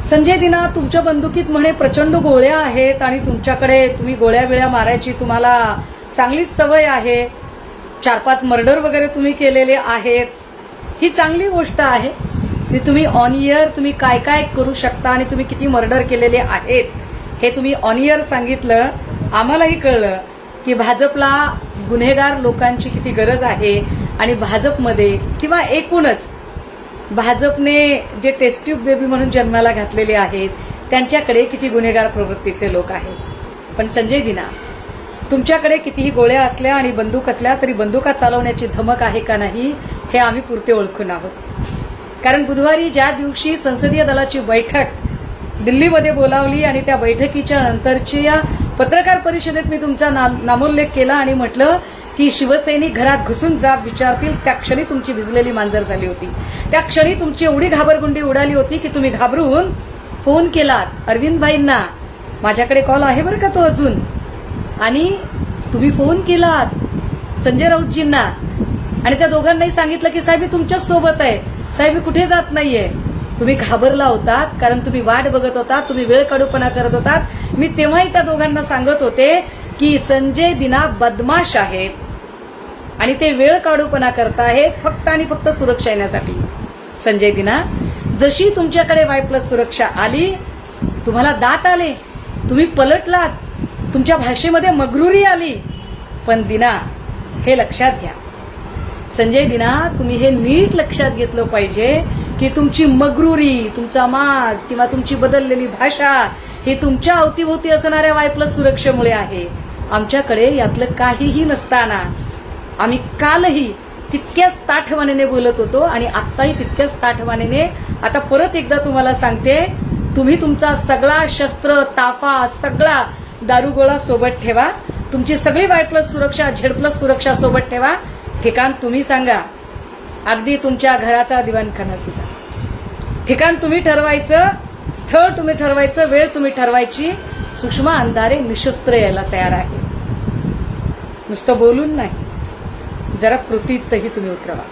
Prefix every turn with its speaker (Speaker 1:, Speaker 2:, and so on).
Speaker 1: संजय दिना, तुमच्या बंदुकीत म्हणे प्रचंड गोळ्या आहेत आणि तुमच्याकडे तुम्ही गोळ्या बिळ्या मारायची तुम्हाला चांगलीच सवय आहे. 4-5 मर्डर वगैरे तुम्ही केलेले आहेत. ही चांगली गोष्ट आहे की तुम्ही ऑन इयर तुम्ही काय काय करू शकता आणि तुम्ही किती मर्डर केलेले आहेत हे तुम्ही ऑन इयर सांगितलं. आम्हालाही कळलं की भाजपला गुन्हेगार लोकांची किती गरज आहे आणि भाजपमध्ये किंवा एकूणच भाजपने जे टेस्ट ट्यूब बेबी म्हणून जन्माला घातलेले आहेत त्यांच्याकडे किती गुन्हेगार प्रवृत्तीचे लोक आहेत. पण संजय दिना, तुमच्याकडे कितीही गोळ्या असल्या आणि बंदूक असल्या तरी बंदुका चालवण्याची धमक आहे का नाही हे आम्ही पुरते ओळखून आहोत. कारण बुधवारी ज्या दिवशी संसदीय दलाची बैठक दिल्लीमध्ये बोलावली आणि त्या बैठकीच्या नंतरची या पत्रकार परिषदेत मी तुमचा नामोल्लेख केला आणि म्हटलं की शिवसैनिक घरात घुसून जाब विचारतील त्या क्षणी तुमची भिजलेली मांजर झाली होती. त्या क्षणी तुमची एवढी घाबरगुंडी उडाली होती की तुम्ही घाबरून फोन केलात अरविंदभाईंना. माझ्याकडे कॉल आहे बरं का तो अजून. आणि तुम्ही फोन केलात संजय राऊतजींना आणि त्या दोघांनाही सांगितलं की साहेब तुमच्याच सोबत आहे, साहेब कुठे जात नाहीये. तुम्ही घाबरला होतात कारण तुम्ही वाट बघत होता, तुम्ही वेळ काढूपणा करत होतात. मी तेव्हाही त्या दोघांना सांगत होते की संजय दिना बदमाश आहेत आणि ते वेळ काढूपणा करतायत फक्त आणि फक्त सुरक्षा येण्यासाठी. संजय दिना, जशी तुमच्याकडे Y+ सुरक्षा आली तुम्हाला दात आले, तुम्ही पलटलात, तुमच्या भाषेमध्ये मगरुरी आली. पण दिना, हे लक्षात घ्या संजय दिना, तुम्ही हे नीट लक्षात घेतलं पाहिजे की तुमची मगरुरी, तुमचा माज किंवा तुमची बदललेली भाषा ही तुमच्या अवतीभोवती असणाऱ्या Y+ सुरक्षेमुळे आहे. आमच्याकडे यातलं काहीही नसताना आम्ही कालही तितक्याच ताठमानेने बोलत होतो आणि आत्ताही तितक्याच ताठमानेने. आता परत एकदा तुम्हाला सांगते, तुम्ही तुमचा सगळा शस्त्र ताफा सगळा दारुगोळा सोबत ठेवा, तुमची सगळी Y+ सुरक्षा Z+ सुरक्षा सोबत ठेवा. ठिकाण तुम्ही सांगा, अगदी तुमच्या घराचा दिवाणखाना सुद्धा. ठिकाण तुम्ही ठरवायचं, स्थळ तुम्ही ठरवायचं, वेळ तुम्ही ठरवायची. सुषमा अंधारे निशस्त्र यायला तयार आहे. नुसतं बोलून नाही, जरा कृतीतही तुम्ही उतरवा.